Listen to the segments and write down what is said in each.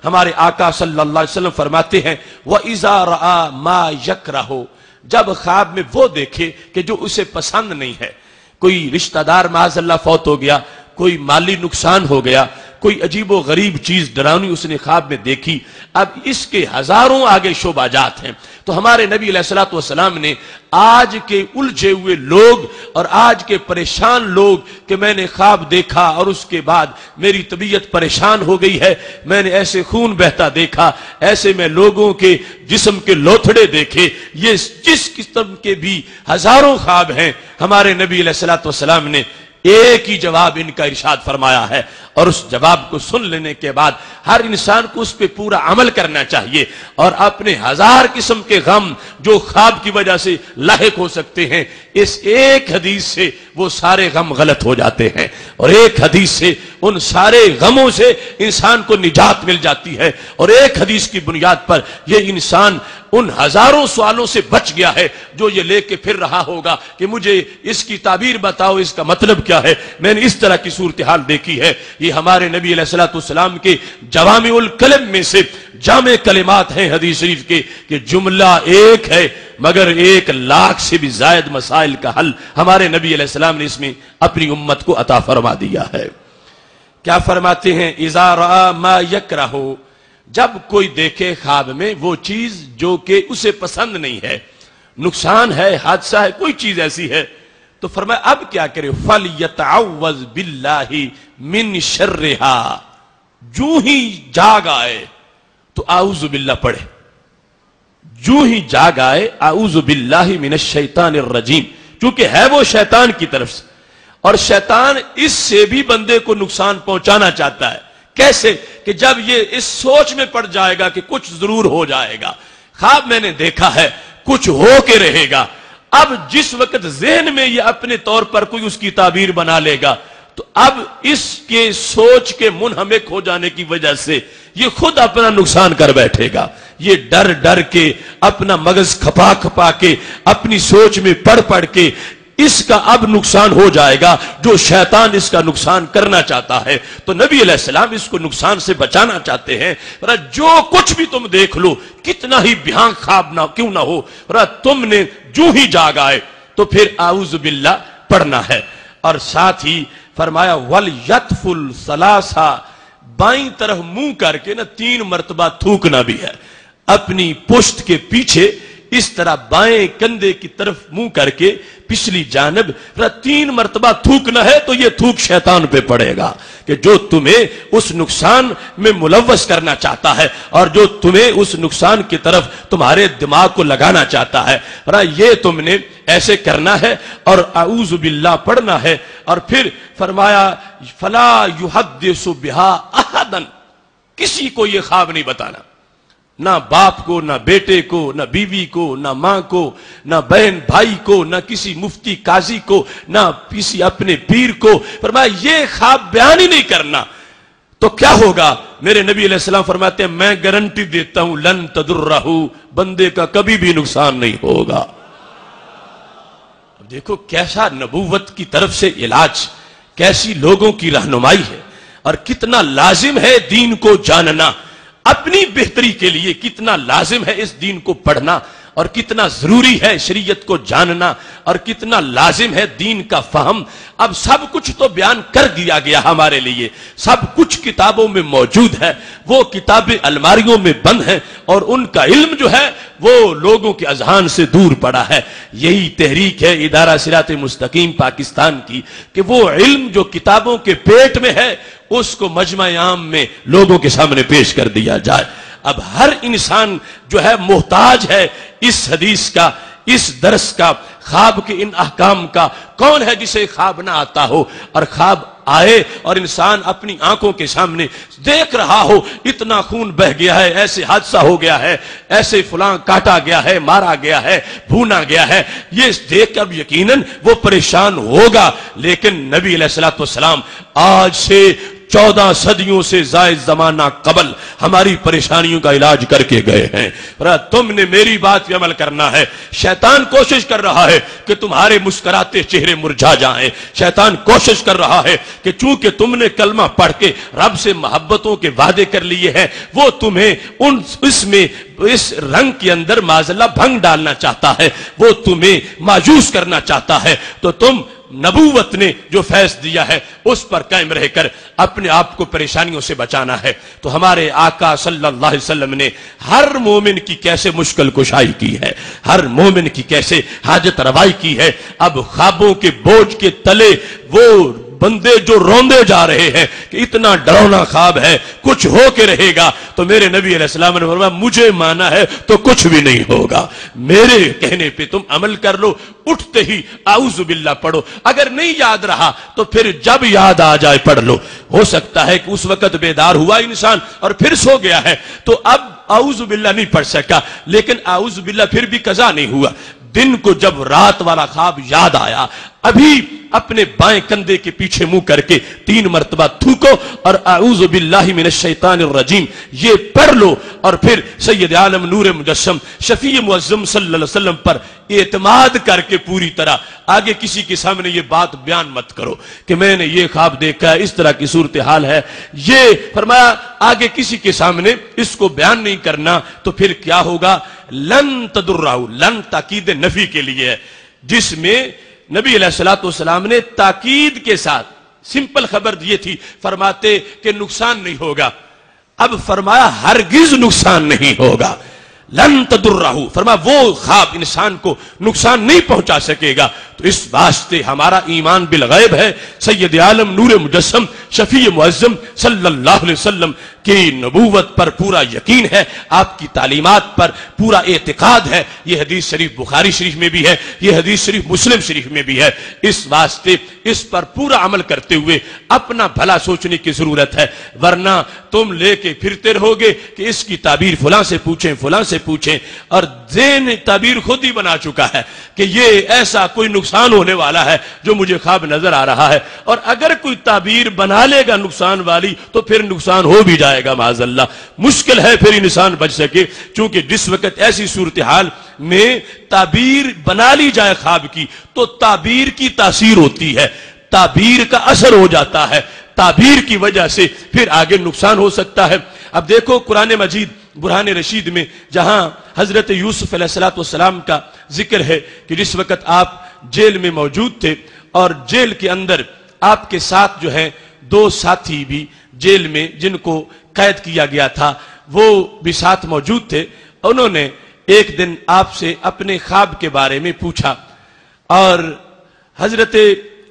ہمارے آقا صلی اللہ علیہ وسلم فرماتے ہیں وَإِذَا رَآ مَا يَكْرَهُ، جب خواب میں وہ دیکھے کہ جو اسے پسند نہیں ہے، کوئی رشتہ دار معاذ اللہ فوت ہو گیا، کوئی مالی نقصان ہو گیا، کوئی عجیب و غریب چیز ڈراؤنی اس نے خواب میں دیکھی، اب اس کے ہزاروں آگے شعبہ جات ہیں، تو ہمارے نبی علیہ الصلوۃ والسلام نے آج کے الجھے ہوئے لوگ اور آج کے پریشان لوگ کہ میں نے خواب دیکھا اور اس کے بعد میری طبیعت پریشان ہو گئی ہے، میں نے ایسے خون بہتا دیکھا، ایسے میں لوگوں کے جسم کے لوتھڑے دیکھے، یہ جس قسم کے بھی ہزاروں خواب ہیں، ہمارے نبی علیہ الصلوۃ والسلام نے ایک ہی جواب ان کا ارشاد فرمایا ہے، اور اس جواب کو سن لینے کے بعد ہر انسان کو اس پہ پورا عمل کرنا چاہیے، اور اپنے ہزار قسم کے غم جو خواب کی وجہ سے لاحق ہو سکتے ہیں، اس ایک حدیث سے وہ سارے غم غلط ہو جاتے ہیں، اور ایک حدیث سے ان سارے غموں سے انسان کو نجات مل جاتی ہے، اور ایک حدیث کی بنیاد پر یہ انسان ان ہزاروں سوالوں سے بچ گیا ہے جو یہ لے کے پھر رہا ہوگا کہ مجھے اس کی تعبیر بتاؤ، اس کا مطلب کیا ہے، میں نے اس طرح کی صورتحال دیکھی ہے۔ یہ ہمارے نبی علیہ الصلوۃ والسلام کے جوامع الکلم میں سے جامع کلمات ہیں حدیث شریف کے کہ جملہ ایک ہے مگر 1,00,000 سے بھی زائد مسائل کا حل ہمارے نبی علیہ السلام نے اس میں اپنی امت کو عطا فرما دیا ہے۔ کیا فرماتے ہیں؟ اذا رأى ما يكره، جب کوئی دیکھے خواب میں وہ چیز جو کہ اسے پسند نہیں ہے، نقصان ہے، حادثہ ہے، کوئی چیز ایسی ہے، تو فرمایا اب کیا کرے؟ فَلْيَتَعَوَّذْ بِاللَّهِ مِنْ شَرِّهَا، جو ہی جاگ آئے تو اعوذ باللہ پڑھے، جو ہی جاگ آئے اعوذ باللہ من الشیطان الرجیم، چونکہ ہے وہ شیطان کی طرف سے، اور شیطان اس سے بھی بندے کو نقصان پہنچانا چاہتا ہے۔ کیسے؟ کہ جب یہ اس سوچ میں پڑ جائے گا کہ کچھ ضرور ہو جائے گا، خواب میں نے دیکھا ہے کچھ ہو کے رہے گا، اب جس وقت ذہن میں یہ اپنے طور پر کوئی اس کی تعبیر بنا لے گا تو اب اس کے سوچ کے منہمک ہو جانے کی وجہ سے یہ خود اپنا نقصان کر بیٹھے گا، یہ ڈر ڈر کے اپنا مغز کھپا کھپا کے اپنی سوچ میں پڑھ پڑھ کے اس کا اب نقصان ہو جائے گا جو شیطان اس کا نقصان کرنا چاہتا ہے۔ تو نبی علیہ السلام اس کو نقصان سے بچانا چاہتے ہیں، جو کچھ بھی تم دیکھ لو، کتنا ہی بھیانک خواب نہ کیوں نہ ہو، تم نے جو ہی جاگ آئے تو پھر اعوذ باللہ پڑھنا ہے۔ اور ساتھ ہی فرمایا وَلْيَتْفُلْ ثَلَاثًا، بائیں طرف منہ کر کے 3 مرتبہ تھوکنا بھی ہے، اپنی پشت کے پیچھے اس طرح بائیں کندھے کی طرف منہ کر کے پچھلی جانب 3 مرتبہ تھوکنا ہے، تو یہ تھوک شیطان پہ پڑے گا کہ جو تمہیں اس نقصان میں ملوث کرنا چاہتا ہے اور جو تمہیں اس نقصان کی طرف تمہارے دماغ کو لگانا چاہتا ہے، یہ تم نے ایسے کرنا ہے اور اعوذ باللہ پڑھنا ہے۔ اور پھر فرمایا فلا يحدث بها احدا، کسی کو یہ خواب نہیں بتانا، نہ باپ کو، نہ بیٹے کو، نہ بیوی کو، نہ ماں کو، نہ بہن بھائی کو، نہ کسی مفتی قاضی کو، نہ کسی اپنے پیر کو، فرمایا یہ خواب بیان ہی نہیں کرنا۔ تو کیا ہوگا؟ میرے نبی علیہ السلام فرماتے ہیں میں گارنٹی دیتا ہوں لن تضرہ، بندے کا کبھی بھی نقصان نہیں ہوگا۔ دیکھو کیسا نبوت کی طرف سے علاج، کیسی لوگوں کی رہنمائی ہے، اور کتنا لازم ہے دین کو جاننا، اپنی بہتری کے لیے کتنا لازم ہے اس دین کو پڑھنا، اور کتنا ضروری ہے شریعت کو جاننا، اور کتنا لازم ہے دین کا فہم۔ اب سب کچھ تو بیان کر دیا گیا ہمارے لیے، سب کچھ کتابوں میں موجود ہے، وہ کتابیں الماریوں میں بند ہیں، اور ان کا علم جو ہے وہ لوگوں کے اذہان سے دور پڑا ہے۔ یہی تحریک ہے ادارہ صراط مستقیم پاکستان کی کہ وہ علم جو کتابوں کے پیٹ میں ہے اس کو مجمع عام میں لوگوں کے سامنے پیش کر دیا جائے۔ اب ہر انسان جو ہے محتاج ہے اس حدیث کا، اس درس کا، خواب کے ان احکام کا۔ کون ہے جسے خواب نہ آتا ہو، اور خواب آئے اور انسان اپنی آنکھوں کے سامنے دیکھ رہا ہو اتنا خون بہ گیا ہے، ایسے حادثہ ہو گیا ہے، ایسے فلاں کاٹا گیا ہے، مارا گیا ہے، بھونا گیا ہے، یہ دیکھ کر یقیناً وہ پریشان ہوگا۔ لیکن نبی علیہ الصلوۃ والسلام آج سے 14 صدیوں سے زائد زمانہ قبل ہماری پریشانیوں کا علاج کر کے گئے ہیں۔ تم نے میری بات پہ عمل کرنا ہے۔ شیطان کوشش کر رہا ہے کہ تمہارے مسکراتے چہرے مرجھا جائیں۔ شیطان کوشش کر رہا ہے کہ چونکہ تم نے کلمہ پڑھ کے رب سے محبتوں کے وعدے کر لیے ہیں، وہ تمہیں اس رنگ کے اندر معاذاللہ بھنگ ڈالنا چاہتا ہے، وہ تمہیں مایوس کرنا چاہتا ہے۔ تو تم نبوت نے جو فیض دیا ہے اس پر قائم رہ کر اپنے آپ کو پریشانیوں سے بچانا ہے۔ تو ہمارے آقا صلی اللہ علیہ وسلم نے ہر مومن کی کیسے مشکل کشائی کی ہے، ہر مومن کی کیسے حاجت روائی کی ہے۔ اب خوابوں کے بوجھ کے تلے وہ بندے جو روندے جا رہے ہیں کہ اتنا ڈراؤنا خواب ہے، کچھ ہو کے رہے گا، تو میرے نبی علیہ السلام نے فرمایا مجھے مانا ہے تو کچھ بھی نہیں ہوگا، میرے کہنے پہ تم عمل کر لو، اٹھتے ہی اعوذ باللہ پڑھو، اگر نہیں یاد رہا تو پھر جب یاد آ جائے پڑھ لو۔ ہو سکتا ہے کہ اس وقت بیدار ہوا انسان اور پھر سو گیا ہے تو اب اعوذ باللہ نہیں پڑھ سکا، لیکن اعوذ باللہ پھر بھی قضا نہیں ہوا۔ دن کو جب رات والا خواب یاد آیا، ابھی اپنے بائیں کندھے کے پیچھے منہ کر کے 3 مرتبہ تھوکو اور اعوذ باللہ من الشیطان الرجیم یہ پڑھ لو، اور پھر سید عالم نور مجسم شفیع معظم صلی اللہ علیہ وسلم پر اعتماد کر کے پوری طرح آگے کسی کے سامنے یہ بات بیان مت کرو کہ میں نے یہ خواب دیکھا ہے، اس طرح کی صورتحال ہے، یہ فرمایا آگے کسی کے سامنے اس کو بیان نہیں کرنا۔ تو پھر کیا ہوگا؟ لن تدرہ، لن تاکید نفی کے لیے ہے، جس میں نبی علیہ السلام نے تاکید کے ساتھ سمپل خبر یہ تھی، فرماتے کہ نقصان نہیں ہوگا، اب فرمایا ہرگز نقصان نہیں ہوگا۔ لن تدرہ، فرمایا وہ خواب انسان کو نقصان نہیں پہنچا سکے گا۔ تو اس واسطے ہمارا ایمان بالغیب ہے، سید عالم نور مجسم شفیع معظم صلی اللہ علیہ وسلم کی نبوت پر پورا یقین ہے، آپ کی تعلیمات پر پورا اعتقاد ہے۔ یہ حدیث شریف بخاری شریف میں بھی ہے، یہ حدیث شریف مسلم شریف میں بھی ہے۔ اس واسطے اس پر پورا عمل کرتے ہوئے اپنا بھلا سوچنے کی ضرورت ہے، ورنہ تم لے کے پھرتے رہو گے کہ اس کی تعبیر فلاں سے پوچھیں فلاں سے پوچھیں، اور ذہن تعبیر خود ہی بنا چکا ہے کہ یہ ایسا کوئی نقصان ہونے والا ہے جو مجھے خواب نظر آ رہا ہے، اور اگر کوئی تعبیر بنا لے گا نقصان والی تو پھر نقصان ہو بھی جائے گا معاذ اللہ۔ مشکل ہے پھر انسان بچ سکے، چونکہ جس وقت ایسی صورتحال میں تعبیر بنا لی جائے خواب کی تو تعبیر کی تاثیر ہوتی ہے، تعبیر کا اثر ہو جاتا ہے، تعبیر کی وجہ سے پھر آگے نقصان ہو سکتا ہے۔ اب دیکھو قرآن مجید برہان رشید میں جہاں حضرت یوسف علیہ السلام کا ذکر ہے کہ جس وقت آپ جیل میں موجود تھے اور جیل کے اندر آپ کے ساتھ جو ہے 2 ساتھی بھی جیل میں جن کو قید کیا گیا تھا وہ بھی ساتھ موجود تھے، انہوں نے ایک دن آپ سے اپنے خواب کے بارے میں پوچھا، اور حضرت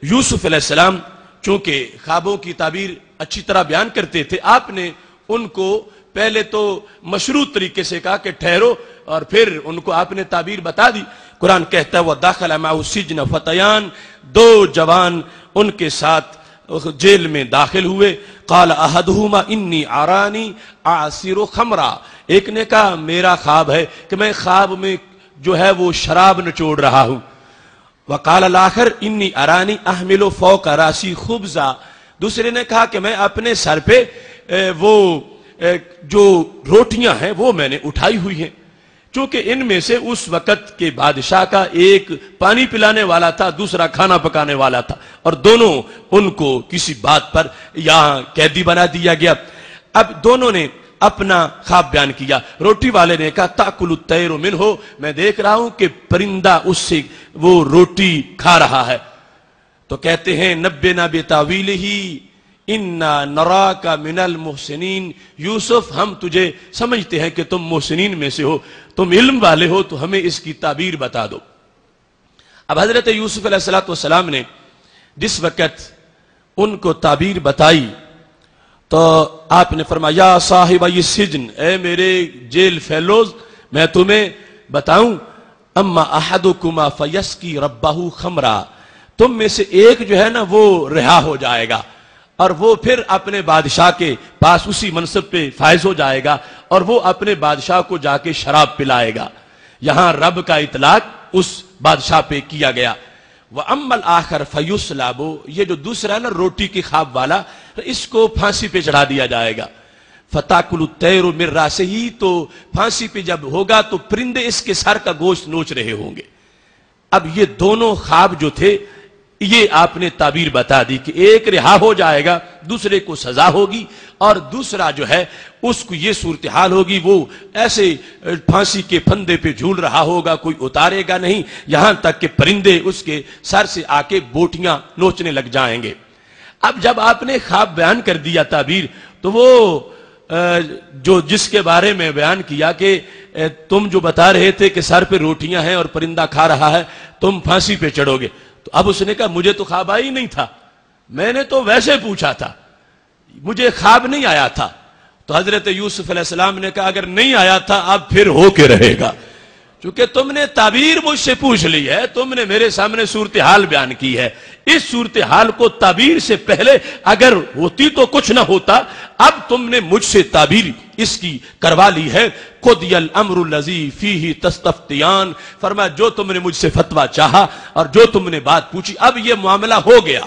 یوسف علیہ السلام چونکہ خوابوں کی تعبیر اچھی طرح بیان کرتے تھے، آپ نے ان کو پہلے تو مشروط طریقے سے کہا کہ ٹھہرو، اور پھر ان کو آپ نے تعبیر بتا دی۔ قرآن کہتا ہے وَدَخَلَ مَعَهُ السِّجْنَ فَتَيَانِ، 2 جوان ان کے ساتھ جیل میں داخل ہوئے۔ قال احدہما انی ارانی اعصر خمرا، ایک نے کہا میرا خواب ہے کہ میں خواب میں جو ہے وہ شراب نچوڑ رہا ہوں۔ وقال الاخر انی ارانی احمل فوق راسی خبزا، دوسرے نے کہا کہ میں اپنے سر پہ وہ جو روٹیاں ہیں وہ میں نے اٹھائی ہوئی ہیں، چونکہ ان میں سے اس وقت کے بادشاہ کا ایک پانی پلانے والا تھا، دوسرا کھانا پکانے والا تھا، اور دونوں ان کو کسی بات پر یہاں قیدی بنا دیا گیا۔ اب دونوں نے اپنا خواب بیان کیا۔ روٹی والے نے کہا تاکل الطیر منہ، میں دیکھ رہا ہوں کہ پرندہ اس سے وہ روٹی کھا رہا ہے۔ تو کہتے ہیں نبئنا بتاویلہ انا نراک من المحسنین، یوسف ہم تجھے سمجھتے ہیں کہ تم محسنین میں سے ہو، تم علم والے ہو، تو ہمیں اس کی تعبیر بتا دو۔ اب حضرت یوسف علیہ السلام نے جس وقت ان کو تعبیر بتائی تو آپ نے فرمایا یا صاحب السجن، اے میرے جیل فیلوز میں تمہیں بتاؤں، اما احدکما فیسقی ربہ خمرا، تم میں سے ایک جو ہے نا وہ رہا ہو جائے گا اور وہ پھر اپنے بادشاہ کے پاس اسی منصب پہ فائز ہو جائے گا اور وہ اپنے بادشاہ کو جا کے شراب پلائے گا۔ یہاں رب کا اطلاق اس بادشاہ پہ کیا گیا۔ وَأَمَّا الْآخَرُ فَيُصْلَبُ، یہ جو دوسرا ہے نا روٹی کی خواب والا، اس کو پھانسی پہ چڑھا دیا جائے گا. فتاکل الطیر من راسہ، تو پھانسی پہ جب ہوگا تو پرندے اس کے سر کا گوشت نوچ رہے ہوں گے. اب یہ دونوں خواب جو تھے یہ آپ نے تعبیر بتا دی کہ ایک رہا ہو جائے گا، دوسرے کو سزا ہوگی، اور دوسرا جو ہے اس کو یہ صورتحال ہوگی وہ ایسے پھانسی کے پھندے پہ جھول رہا ہوگا، کوئی اتارے گا نہیں، یہاں تک کہ پرندے اس کے سر سے آ کے بوٹیاں نوچنے لگ جائیں گے. اب جب آپ نے خواب بیان کر دیا تعبیر، تو وہ جو جس کے بارے میں بیان کیا کہ تم جو بتا رہے تھے کہ سر پہ روٹیاں ہیں اور پرندہ کھا رہا ہے، تم پھانسی پہ چڑھو گے. تو اب اس نے کہا مجھے تو خواب آئی نہیں تھا، میں نے تو ویسے پوچھا تھا، مجھے خواب نہیں آیا تھا. تو حضرت یوسف علیہ السلام نے کہا اگر نہیں آیا تھا اب پھر ہو کے رہے گا، چونکہ تم نے تعبیر مجھ سے پوچھ لی ہے، تم نے میرے سامنے صورتحال بیان کی ہے. اس صورتحال کو تعبیر سے پہلے اگر ہوتی تو کچھ نہ ہوتا، اب تم نے مجھ سے تعبیر اس کی کروا لی ہے. قضی الامر الذی فیہ تستفتیان، فرمایا جو تم نے مجھ سے فتویٰ چاہا اور جو تم نے بات پوچھی اب یہ معاملہ ہو گیا.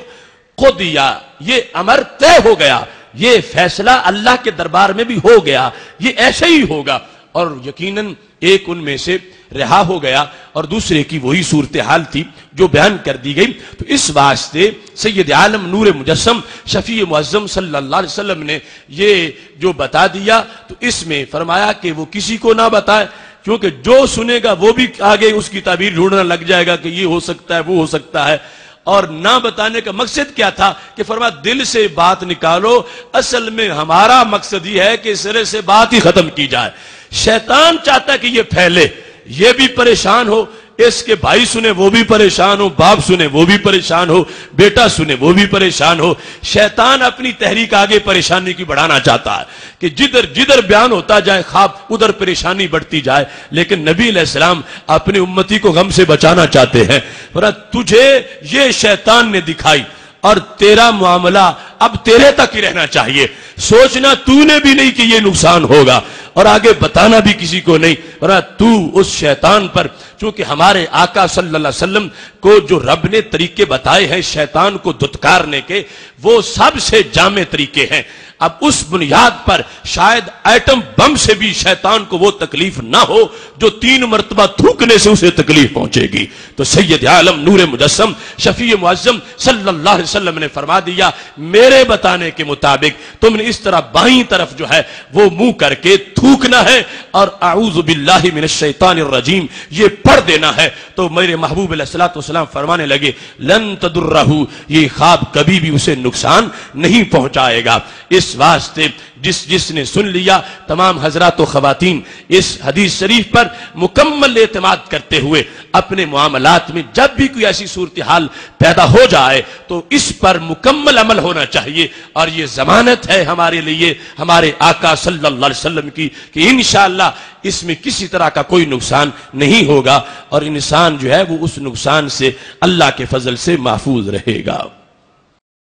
قضی، یہ امر طے ہو گیا، یہ فیصلہ اللہ کے دربار میں بھی ہو گیا، یہ ایسے ہی ہوگا. اور یقیناً ایک ان میں سے رہا ہو گیا اور دوسرے کی وہی صورتحال تھی جو بیان کر دی گئی. تو اس واسطے سید عالم نور مجسم شفیع معظم صلی اللہ علیہ وسلم نے یہ جو بتا دیا تو اس میں فرمایا کہ وہ کسی کو نہ بتائے، کیونکہ جو سنے گا وہ بھی آگے اس کی تعبیر ڈھونڈنا لگ جائے گا کہ یہ ہو سکتا ہے وہ ہو سکتا ہے. اور نہ بتانے کا مقصد کیا تھا کہ فرمایا دل سے بات نکالو، اصل میں ہمارا مقصد یہ ہے کہ سرے سے بات ہی ختم کی جائے. شیطان چاہتا ہے کہ یہ پھیلے، یہ بھی پریشان ہو، اس کے بھائی سنے وہ بھی پریشان ہو، باپ سنے وہ بھی پریشان ہو، بیٹا سنے وہ بھی پریشان ہو. شیطان اپنی تحریک آگے پریشانی کی بڑھانا چاہتا ہے کہ جدھر جدھر بیان ہوتا جائے خواب ادھر پریشانی بڑھتی جائے. لیکن نبی علیہ السلام اپنی امتی کو غم سے بچانا چاہتے ہیں. تجھے یہ شیطان نے دکھائی اور تیرا معاملہ اب تیرے تک ہی رہنا چاہیے، سوچنا تو نے بھی نہیں کہ یہ نقصان ہوگا اور آگے بتانا بھی کسی کو نہیں. تو اس شیطان پر، چونکہ ہمارے آقا صلی اللہ علیہ وسلم کو جو رب نے طریقے بتائے ہیں شیطان کو دھتکارنے کے، وہ سب سے جامع طریقے ہیں. اب اس بنیاد پر شاید ایٹم بم سے بھی شیطان کو وہ تکلیف نہ ہو جو 3 مرتبہ تھوکنے سے اسے تکلیف پہنچے گی. تو سید عالم نور مجسم شفیع معظم صلی اللہ علیہ وسلم نے فرما دیا میرے بتانے کے مطابق تم نے اس طرح بائیں طرف جو ہے وہ منہ کر کے تھوکنا ہے اور اعوذ باللہ من الشیطان الرجیم یہ پڑھ دینا ہے. تو میرے محبوب علیہ الصلوۃ والسلام فرمانے لگے لن تضرہ، یہ خواب کبھی بھی اسے نقصان نہیں پہنچائے گا. اس واسطے جس نے سن لیا، تمام حضرات و خواتین اس حدیث شریف پر مکمل اعتماد کرتے ہوئے اپنے معاملات میں جب بھی کوئی ایسی صورتحال پیدا ہو جائے تو اس پر مکمل عمل ہونا چاہیے. اور یہ ضمانت ہے ہمارے لیے ہمارے آقا صلی اللہ علیہ وسلم کی کہ انشاءاللہ اس میں کسی طرح کا کوئی نقصان نہیں ہوگا اور انسان جو ہے وہ اس نقصان سے اللہ کے فضل سے محفوظ رہے گا.